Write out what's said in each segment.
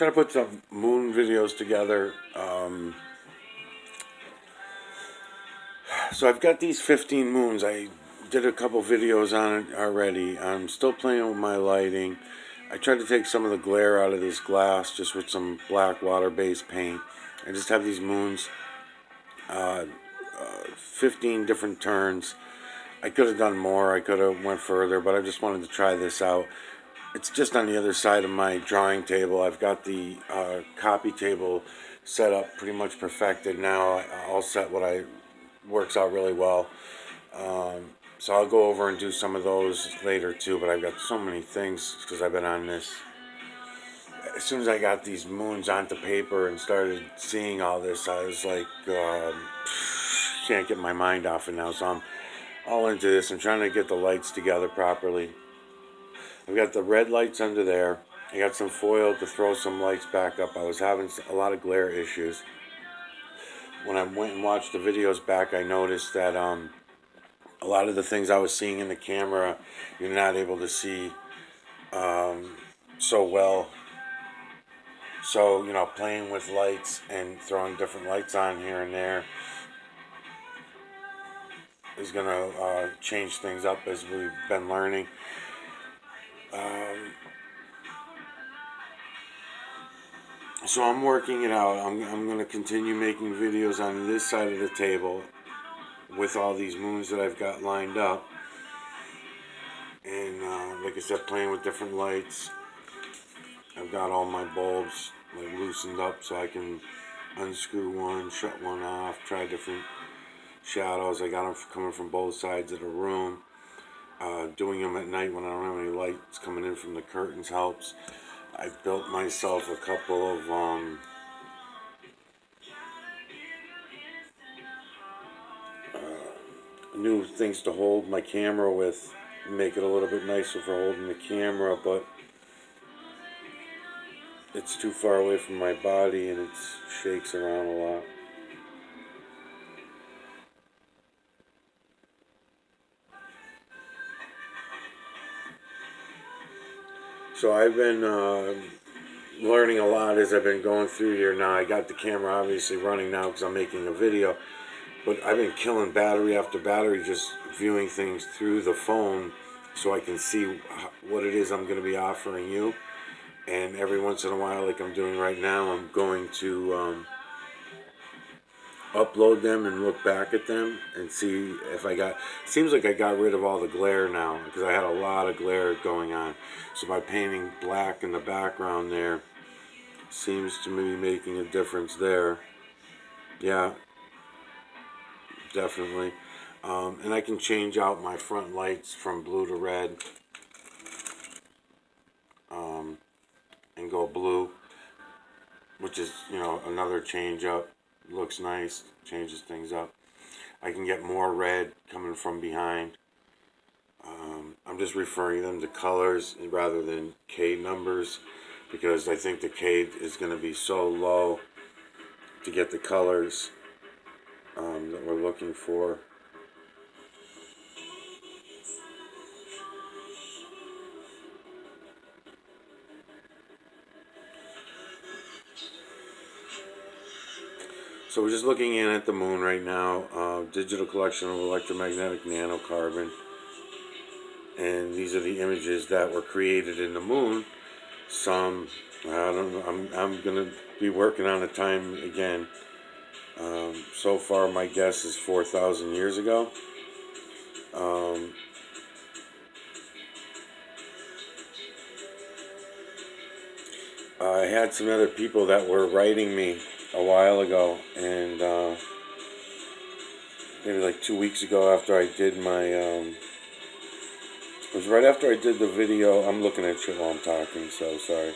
try to put some moon videos together. So I've got these 15 moons. I did a couple videos on it already. I'm still playing with my lighting. I tried to take some of the glare out of this glass just with some black water-based paint. I just have these moons, 15 different turns. I could have done more. I could have went further, but I just wanted to try this out. It's just on the other side of my drawing table. I've got the copy table set up, pretty much perfected now. All set. Works out really well. So I'll go over and do some of those later too. But I've got so many things because I've been on this. As soon as I got these moons onto paper and started seeing all this, I was like, can't get my mind off it now. So I'm all into this. I'm trying to get the lights together properly. I've got the red lights under there. I got some foil to throw some lights back up. I was having a lot of glare issues. When I went and watched the videos back, I noticed that a lot of the things I was seeing in the camera, you're not able to see so well. So, playing with lights and throwing different lights on here and there is going to change things up as we've been learning. So I'm working it out. I'm going to continue making videos on this side of the table with all these moons that I've got lined up. And like I said, playing with different lights. I've got all my bulbs loosened up so I can unscrew one, shut one off, try different shadows. I got them coming from both sides of the room. Doing them at night when I don't have any lights coming in from the curtains helps. I've built myself a couple of new things to hold my camera with, make it a little bit nicer for holding the camera, but it's too far away from my body and it shakes around a lot. So I've been learning a lot as I've been going through here now. I got the camera obviously running now because I'm making a video, but I've been killing battery after battery just viewing things through the phone so I can see what it is I'm going to be offering you. And every once in a while, like I'm doing right now, I'm going to upload them and look back at them and see if seems like I got rid of all the glare now because I had a lot of glare going on. So by painting black in the background there, seems to be making a difference there. Yeah, definitely. And I can change out my front lights from blue to red and go blue, which is, another change up. Looks nice, changes things up. I can get more red coming from behind. I'm just referring them to colors rather than K numbers because I think the K is going to be so low to get the colors that we're looking for. So we're just looking in at the moon right now. Digital collection of electromagnetic nanocarbon. And these are the images that were created in the moon. Some, I don't know, I'm going to be working on a time again. So far my guess is 4,000 years ago. I had some other people that were writing me a while ago, and maybe like 2 weeks ago after I did my, it was right after I did the video. I'm looking at you while I'm talking, so sorry.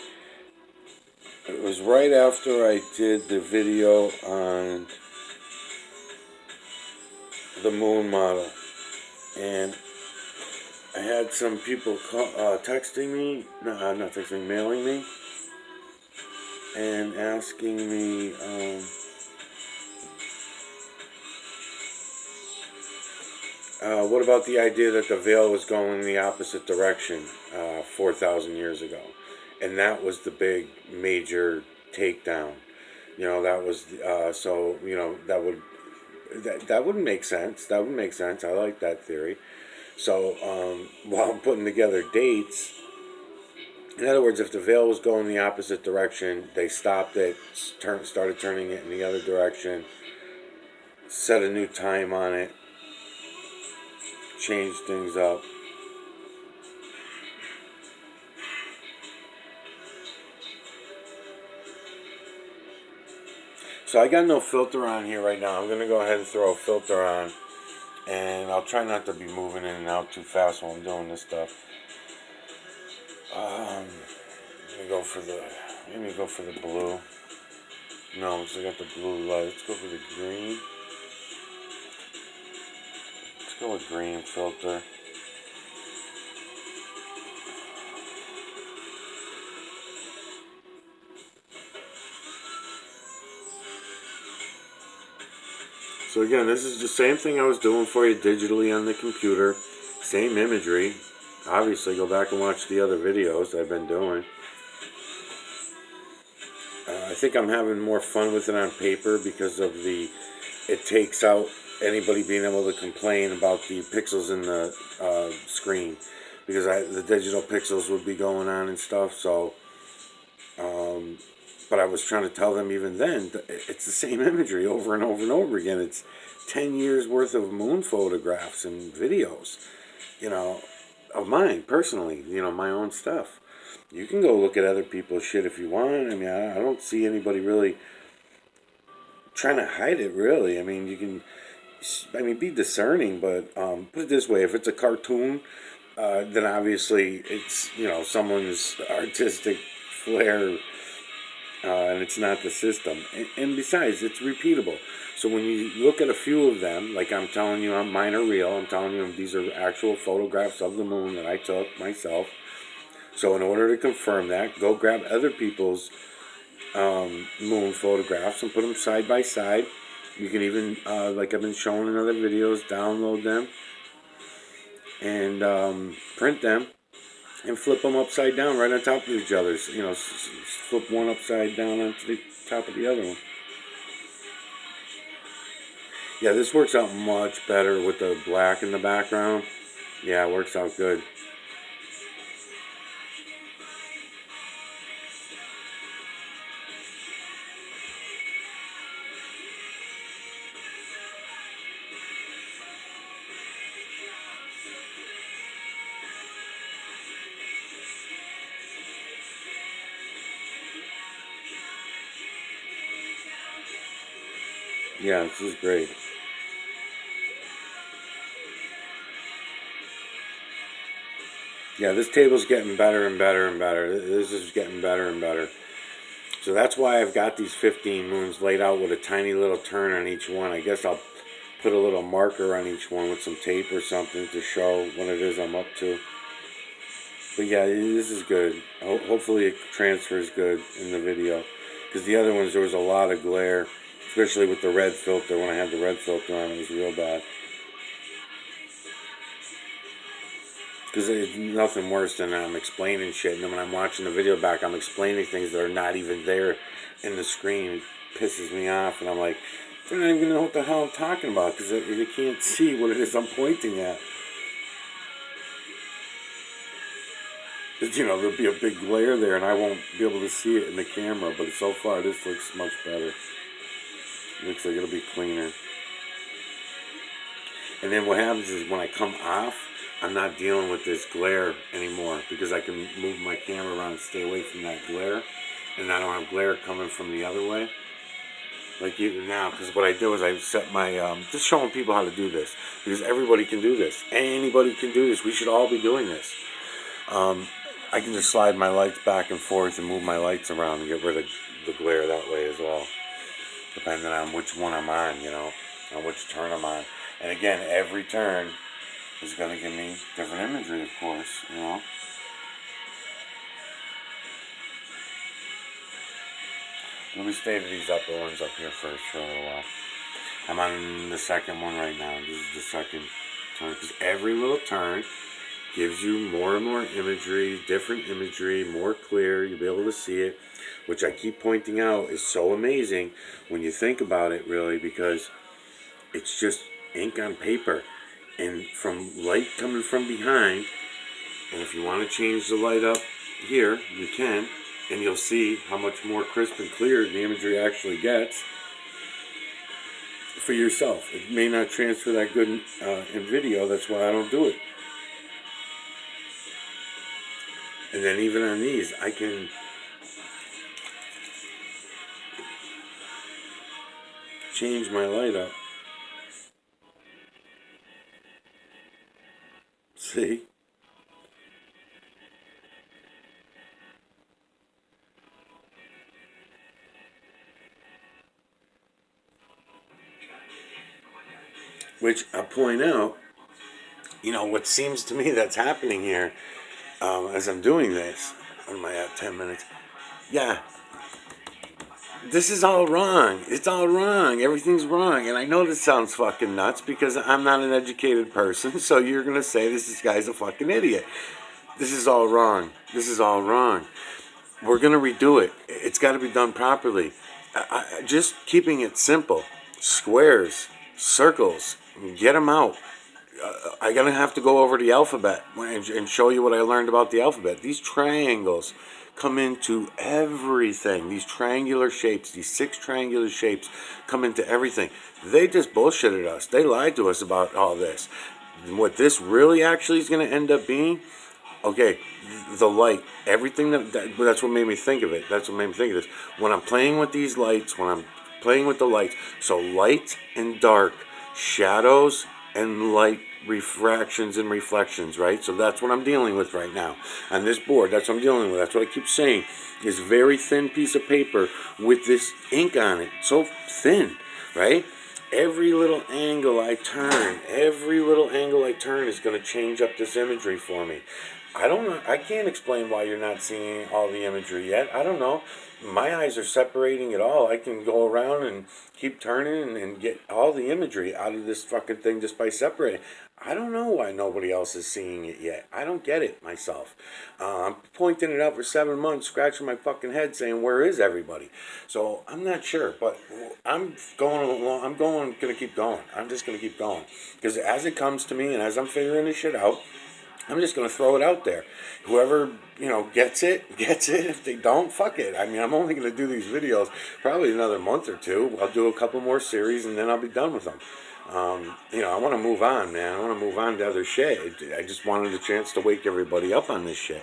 It was right after I did the video on the moon model, and I had some people texting me, not texting me, mailing me, and asking me what about the idea that the veil was going in the opposite direction 4,000 years ago. and that was the big major takedown. You know, that was so you know that would make sense. That would make sense. I like that theory. So while I'm putting together dates, in other words, if the veil was going the opposite direction, they stopped it, started turning it in the other direction, set a new time on it, changed things up. So I got no filter on here right now. I'm going to go ahead and throw a filter on. And I'll try not to be moving in and out too fast while I'm doing this stuff. Let me go for the blue. No, because I got the blue light. Let's go for the green. Let's go with green filter. So again, this is the same thing I was doing for you digitally on the computer. Same imagery. Obviously, go back and watch the other videos I've been doing. I think I'm having more fun with it on paper because of it takes out anybody being able to complain about the pixels in the screen. Because the digital pixels would be going on and stuff, so... But I was trying to tell them even then, it's the same imagery over and over and over again. It's 10 years worth of moon photographs and videos, you know, of mine personally, you know, my own stuff. You can go look at other people's shit if you want. I mean, I don't see anybody really trying to hide it, really. I mean, you can, be discerning, but put it this way, if it's a cartoon, then obviously it's, you know, someone's artistic flair, and it's not the system. And besides, it's repeatable. So when you look at a few of them, like I'm telling you, mine are real. I'm telling you, these are actual photographs of the moon that I took myself. So in order to confirm that, go grab other people's moon photographs and put them side by side. You can even, like I've been showing in other videos, download them and print them. And flip them upside down right on top of each other. You know, flip one upside down onto the top of the other one. Yeah, this works out much better with the black in the background. Yeah, it works out good. Yeah, this is great. Yeah, this table's getting better and better and better. This is getting better and better. So that's why I've got these 15 moons laid out with a tiny little turn on each one. I guess I'll put a little marker on each one with some tape or something to show what it is I'm up to. But yeah, this is good. Hopefully it transfers good in the video. Because the other ones, there was a lot of glare. Especially with the red filter. When I had the red filter on, it was real bad. Because there's nothing worse than I'm explaining shit. And then when I'm watching the video back, I'm explaining things that are not even there in the screen. It pisses me off. And I'm like, I don't even know what the hell I'm talking about. Because you can't see what it is I'm pointing at. You know, there'll be a big glare there and I won't be able to see it in the camera. But so far, this looks much better. Looks like it'll be cleaner. And then what happens is when I come off, I'm not dealing with this glare anymore because I can move my camera around and stay away from that glare. And I don't have glare coming from the other way. Like even now, because what I do is I set my, just showing people how to do this. Because everybody can do this. Anybody can do this. We should all be doing this. I can just slide my lights back and forth and move my lights around and get rid of the glare that way as well. Depending on which one I'm on, you know, on which turn I'm on. And again, every turn is going to give me different imagery, of course, you know. Let me stay to these upper ones up here first for a little while. I'm on the second one right now. This is the second turn. Because every little turn gives you more and more imagery, different imagery, more clear. You'll be able to see it, which I keep pointing out is so amazing when you think about it, really, because it's just ink on paper. And from light coming from behind, and if you want to change the light up here, you can, and you'll see how much more crisp and clear the imagery actually gets for yourself. It may not transfer that good in video, that's why I don't do it. And then even on these, I can change my light up. See? Which I point out, what seems to me that's happening here as I'm doing this. What am I at? 10 minutes. Yeah. This is all wrong. It's all wrong. Everything's wrong. And I know this sounds fucking nuts because I'm not an educated person. So you're going to say this guy's a fucking idiot. This is all wrong. This is all wrong. We're going to redo it. It's got to be done properly. Just keeping it simple. Squares, circles, get them out. I'm going to have to go over the alphabet and show you what I learned about the alphabet. These triangles come into everything. These triangular shapes, these 6 triangular shapes come into everything. They just bullshitted us. They lied to us about all this. What this really actually is going to end up being, okay, the light, everything that's what made me think of it. That's what made me think of this. When I'm playing with these lights, when I'm playing with the lights, so light and dark, shadows and light, refractions and reflections, right? So that's what I'm dealing with right now on this board. That's what I'm dealing with. That's what I keep saying. This very thin piece of paper with this ink on it. So thin, right? Every little angle I turn is going to change up this imagery for me. I don't know. I can't explain why you're not seeing all the imagery yet. I don't know. My eyes are separating it all. I can go around and keep turning and get all the imagery out of this fucking thing just by separating. I don't know why nobody else is seeing it yet. I don't get it myself. I'm pointing it out for 7 months, scratching my fucking head saying, where is everybody? So I'm not sure, but I'm going along. I'm going to keep going. I'm just going to keep going. Because as it comes to me and as I'm figuring this shit out, I'm just going to throw it out there. Whoever, gets it, gets it. If they don't, fuck it. I mean, I'm only going to do these videos probably another month or two. I'll do a couple more series and then I'll be done with them. I want to move on, man. I want to move on to other shit. I just wanted a chance to wake everybody up on this shit.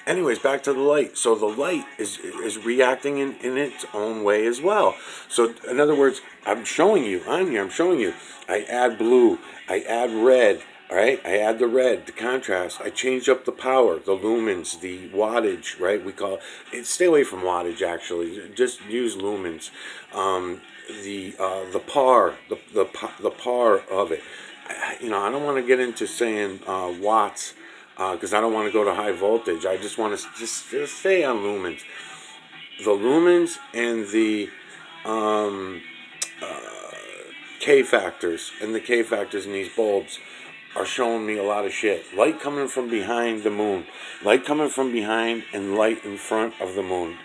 Anyways, back to the light. So the light is reacting in its own way as well. So in other words, I'm showing you. I add blue. I add red. All right, I add the red, the contrast. I change up the power, the lumens, the wattage. Right, we call it. Stay away from wattage. Actually, just use lumens. The par, the par of it. I don't want to get into saying watts because I don't want to go to high voltage. I just want to just stay on lumens. The lumens and the K factors and the K factors in these bulbs are showing me a lot of shit. Light coming from behind the moon. Light coming from behind and light in front of the moon.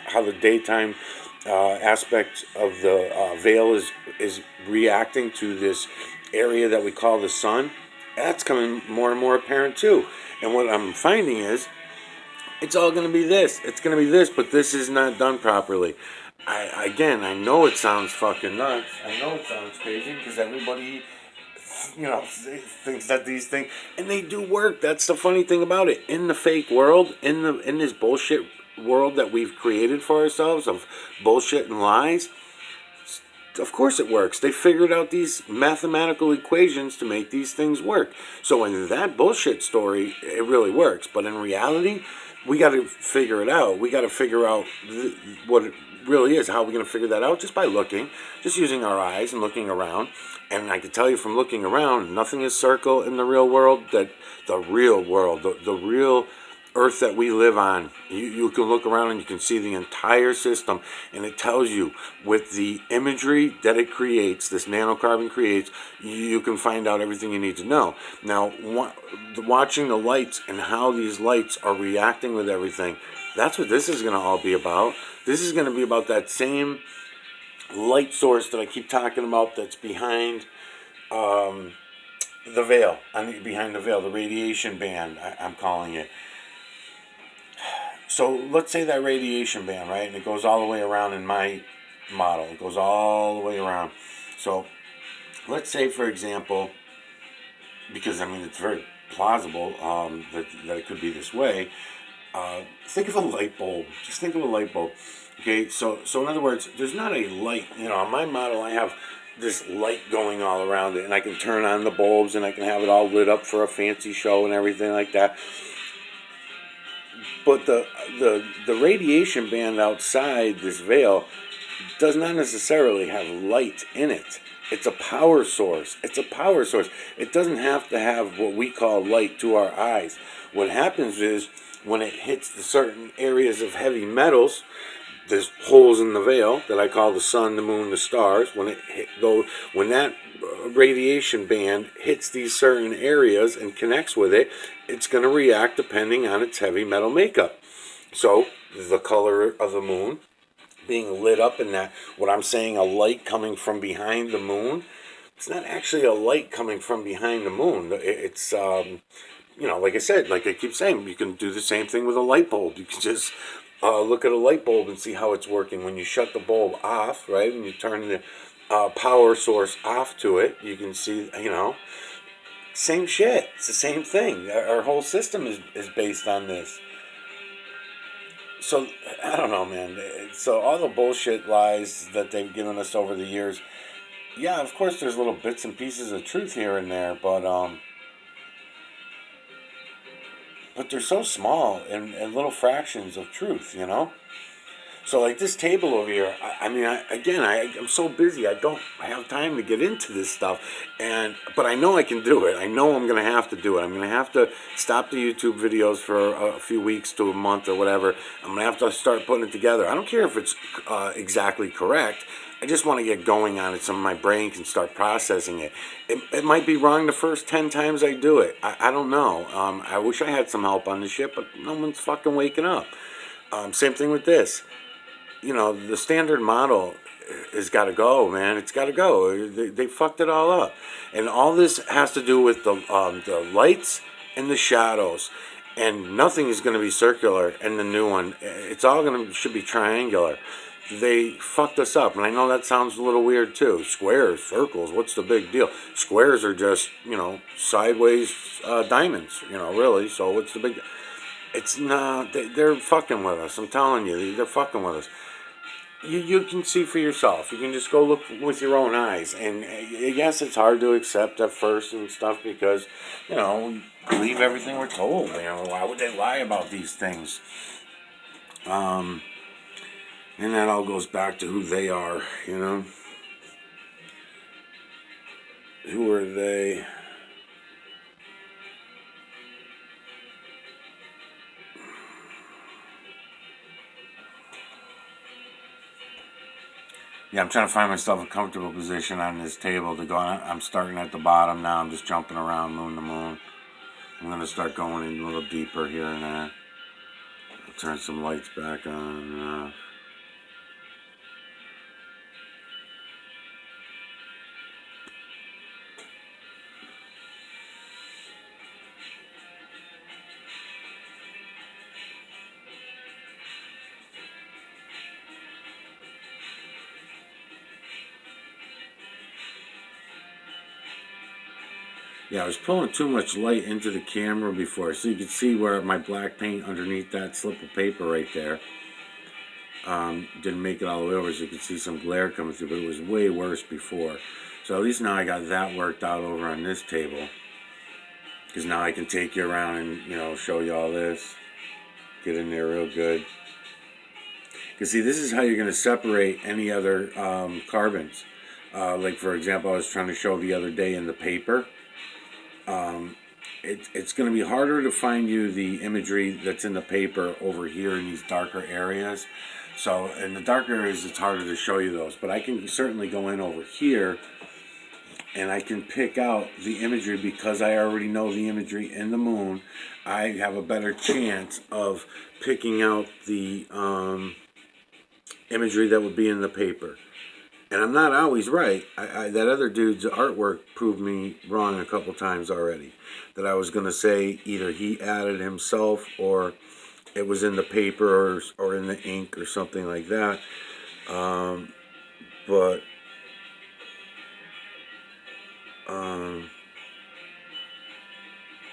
How the daytime aspect of the veil is reacting to this area that we call the sun. That's coming more and more apparent too. And what I'm finding is it's all going to be this. It's going to be this, but this is not done properly. I know it sounds fucking nuts. I know it sounds crazy because everybody thinks that these things, and they do work. That's the funny thing about it. In the fake world, in this bullshit world that we've created for ourselves of bullshit and lies, of course it works. They figured out these mathematical equations to make these things work. So in that bullshit story, it really works. But in reality, we got to figure it out. We got to figure out what it really is. How are we going to figure that out? Just by looking, just using our eyes and looking around. And I can tell you from looking around, nothing is circle in the real world. That the real world, the real Earth that we live on. You can look around and you can see the entire system, and it tells you with the imagery that it creates, this nanocarbon creates, you can find out everything you need to know. Now, watching the lights and how these lights are reacting with everything, that's what this is going to all be about. This is going to be about that same light source that I keep talking about that's behind the veil, behind the veil, the radiation band, I'm calling it. So let's say that radiation band, right? And it goes all the way around in my model. It goes all the way around. So let's say, for example, because I mean it's very plausible that it could be this way. Think of a light bulb. Just think of a light bulb. Okay, so in other words, there's not a light. You know, on my model, I have this light going all around it, and I can turn on the bulbs, and I can have it all lit up for a fancy show and everything like that. But the radiation band outside this veil does not necessarily have light in it. It's a power source. It's a power source. It doesn't have to have what we call light to our eyes. What happens is when it hits the certain areas of heavy metals, there's holes in the veil that I call the sun, the moon, the stars. When that radiation band hits these certain areas and connects with it, it's going to react depending on its heavy metal makeup. So the color of the moon being lit up in that, what I'm saying, a light coming from behind the moon, it's not actually a light coming from behind the moon. It's like I said, like I keep saying, you can do the same thing with a light bulb. You can just look at a light bulb and see how it's working. When you shut the bulb off, right, and you turn the power source off to it, you can see, same shit. It's the same thing. Our whole system is based on this. So, I don't know, man. So all the bullshit lies that they've given us over the years, yeah, of course there's little bits and pieces of truth here and there, but they're so small and little fractions of truth, So like this table over here, I'm so busy, I don't have time to get into this stuff, but I know I can do it. I know I'm going to have to do it. I'm going to have to stop the YouTube videos for a few weeks to a month or whatever. I'm going to have to start putting it together. I don't care if it's exactly correct. I just want to get going on it so my brain can start processing it. It might be wrong the first 10 times I do it. I don't know. I wish I had some help on this shit, but no one's fucking waking up. Same thing with this. The standard model has got to go, man. It's got to go. They fucked it all up. And all this has to do with the lights and the shadows. And nothing is going to be circular in the new one. It's all should be triangular. They fucked us up. And I know that sounds a little weird too. Squares, circles, what's the big deal? Squares are just, sideways diamonds, really. So what's the big deal? It's not, they're fucking with us. I'm telling you, they're fucking with us. You can see for yourself. You can just go look with your own eyes. And yes, it's hard to accept at first and stuff because, we believe everything we're told. Why would they lie about these things? And that all goes back to who they are, Who are they? Yeah, I'm trying to find myself a comfortable position on this table to go on. I'm starting at the bottom now. I'm just jumping around moon to moon. I'm going to start going in a little deeper here and there. I'll turn some lights back on. Yeah, I was pulling too much light into the camera before, so you could see where my black paint underneath that slip of paper right there. Didn't make it all the way over, so you could see some glare coming through, but it was way worse before. So at least now I got that worked out over on this table. Because now I can take you around and, show you all this. Get in there real good. Because see, this is how you're going to separate any other carbons. Like, for example, I was trying to show the other day in the paper. it's going to be harder to find you the imagery that's in the paper over here in these darker areas. So in the darker areas, it's harder to show you those. But I can certainly go in over here and I can pick out the imagery because I already know the imagery in the moon. I have a better chance of picking out the imagery that would be in the paper. And I'm not always right. That other dude's artwork proved me wrong a couple times already. That I was going to say either he added himself or it was in the paper or in the ink or something like that.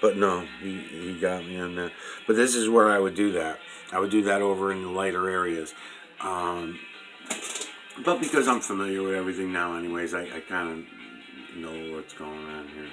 But no, he got me on that. But this is where I would do that. I would do that over in the lighter areas. But because I'm familiar with everything now anyways, I kind of know what's going on here.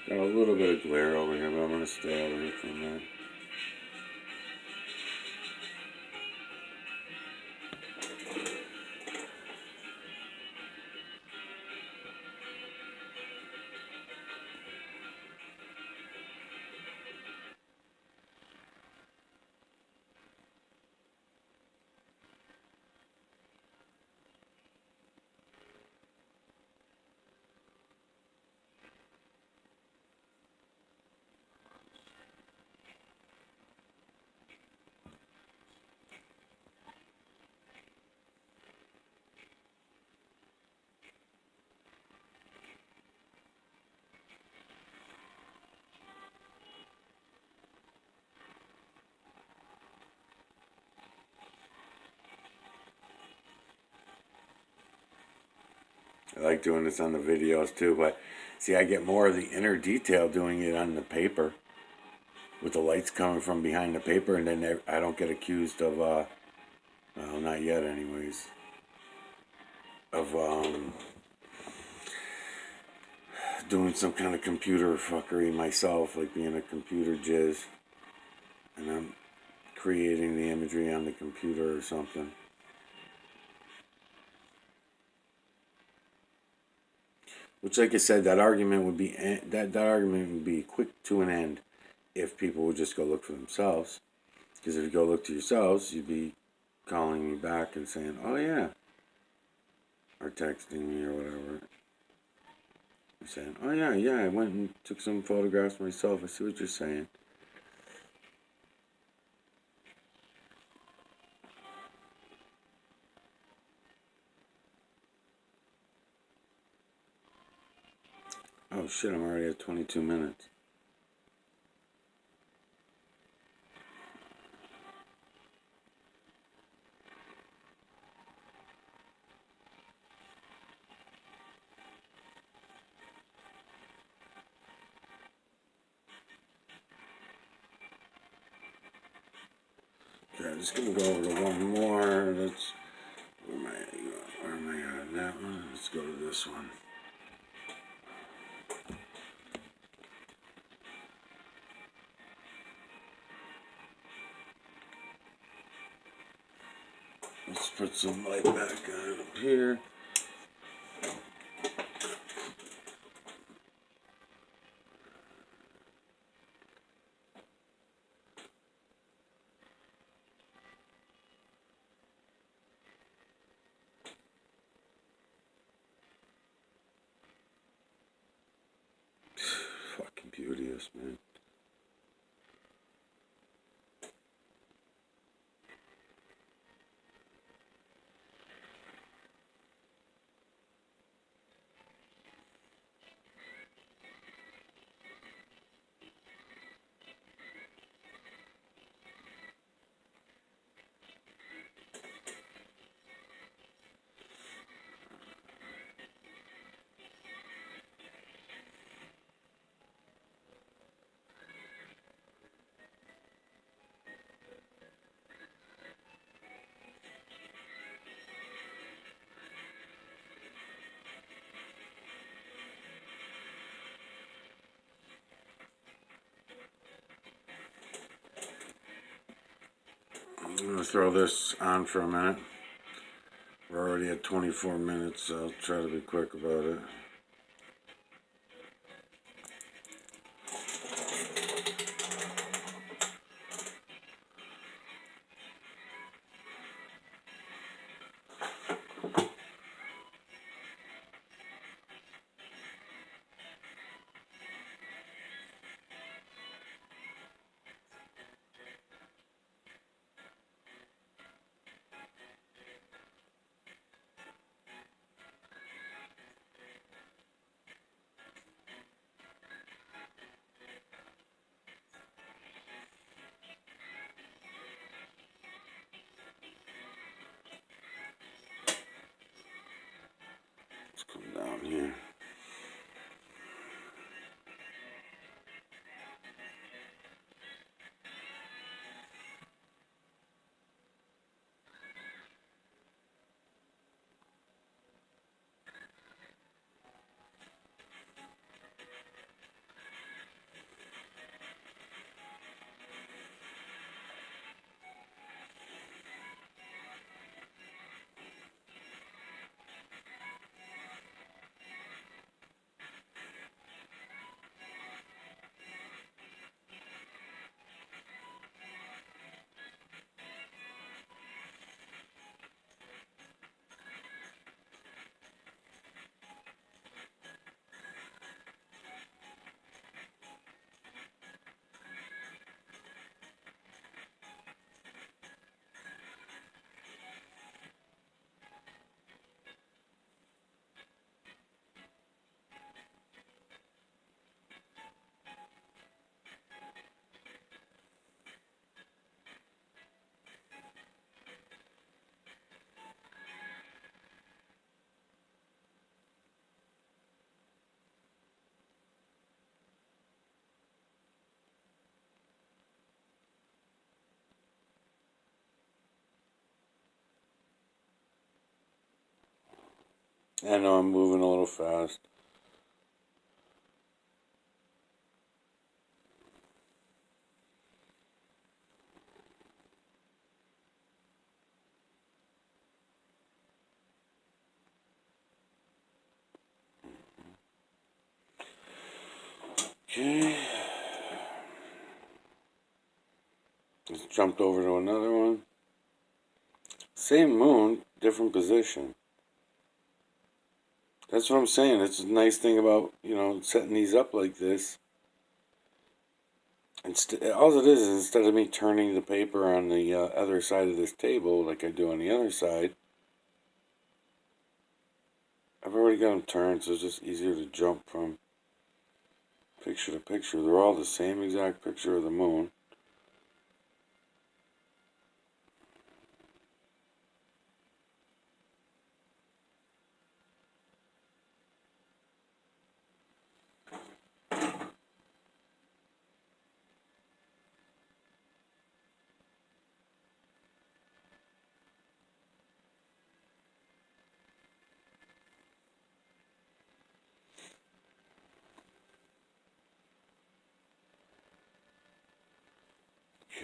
Got a little bit of glare over here, but I'm going to stay away from that. I like doing this on the videos too, but see, I get more of the inner detail doing it on the paper with the lights coming from behind the paper, and then I don't get accused of, well, not yet anyways, of doing some kind of computer fuckery myself, like being a computer jizz, and I'm creating the imagery on the computer or something. Which, like I said, that argument would be that argument would be quick to an end if people would just go look for themselves. Because if you go look to yourselves, you'd be calling me back and saying, "Oh yeah," or texting me or whatever, and saying, "Oh yeah, I went and took some photographs myself. I see what you're saying." Oh shit! I'm already at 22 minutes. Okay, I'm just gonna go over to one more. Let's. Where am I at? That one. Let's go to this one. Let's put some light back on up here. Fucking beauteous, man. to throw this on for a minute. We're already at 24 minutes, so I'll try to be quick about it. Let's come down here. I know I'm moving a little fast. Okay. Let's jump over to another one. Same moon, different position. That's what I'm saying. It's a nice thing about, setting these up like this. All it is instead of me turning the paper on the other side of this table like I do on the other side, I've already got them turned, so it's just easier to jump from picture to picture. They're all the same exact picture of the moon.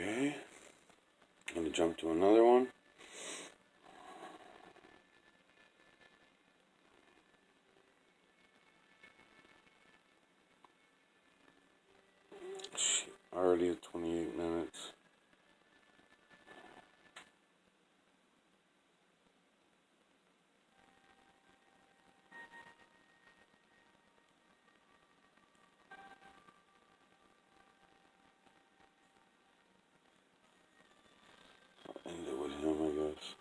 Okay. I'm going to jump to another one. Already at 28 minutes. I'll end it with him, I guess.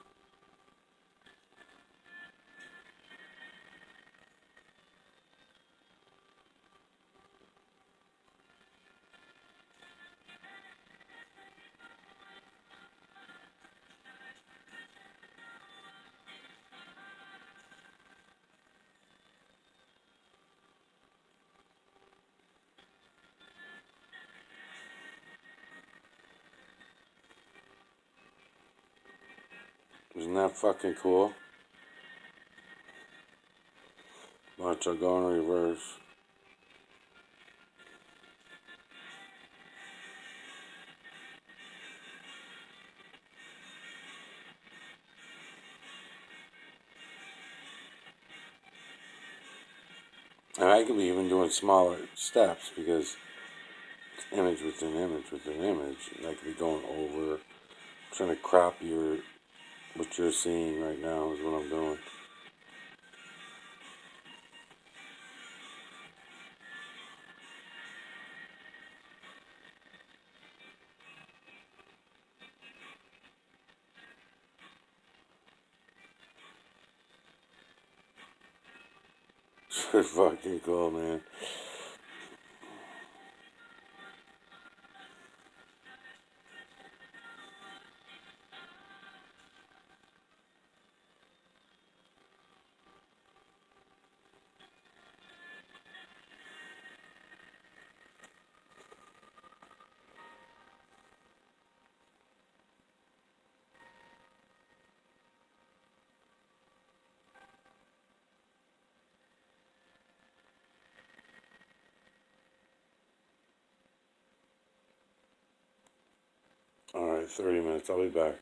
Isn't that fucking cool? Watch, I'll go in reverse. And I could be even doing smaller steps because it's image within image within image. And I could be going over, trying to crop what you're seeing right now is what I'm doing. It's fucking cool, man. All right, 30 minutes. I'll be back.